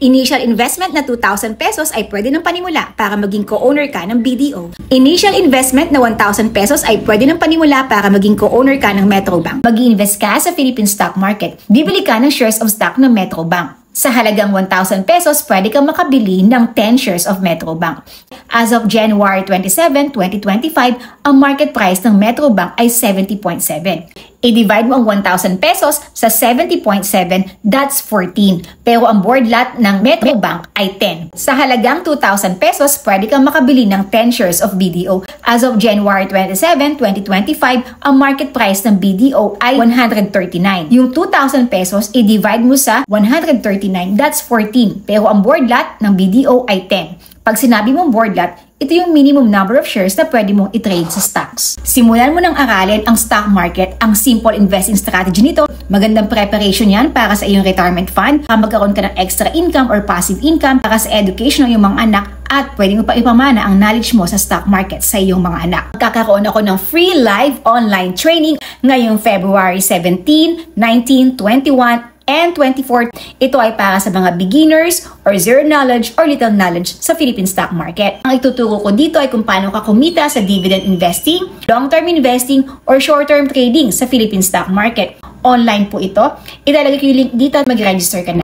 Initial investment na 2,000 pesos ay pwede ng panimula para maging co-owner ka ng BDO. Initial investment na 1,000 pesos ay pwede ng panimula para maging co-owner ka ng Metrobank. Mag-i-invest ka sa Philippine stock market. Bibili ka ng shares of stock ng Metrobank. Sa halagang 1,000 pesos, pwede kang makabili ng 10 shares of Metrobank. As of January 27, 2025, ang market price ng Metrobank ay 70.7. I-divide mo ang 1,000 pesos sa 70.7, that's 14. Pero ang board lot ng Metrobank ay 10. Sa halagang 2,000 pesos, pwede kang makabili ng 10 shares of BDO. As of January 27, 2025, ang market price ng BDO ay 139. Yung 2,000 pesos, i-divide mo sa 139, that's 14. Pero ang board lot ng BDO ay 10. Pag sinabi mong board lot, ito yung minimum number of shares na pwede mong i-trade sa stocks. Simulan mo ng aralin ang stock market, ang simple investing strategy nito. Magandang preparation yan para sa iyong retirement fund, para magkaroon ka ng extra income or passive income para sa education ng iyong mga anak at pwede mo pa ipamana ang knowledge mo sa stock market sa iyong mga anak. Magkakaroon ako ng free live online training ngayong February 17, 19, 21, and 24. Ito ay para sa mga beginners or zero knowledge or little knowledge sa Philippine stock market. Ang ituturo ko dito ay kung paano ka kumita sa dividend investing, long-term investing, or short-term trading sa Philippine stock market. Online po ito. Ilalagay ko yung link dito at mag-register ka na.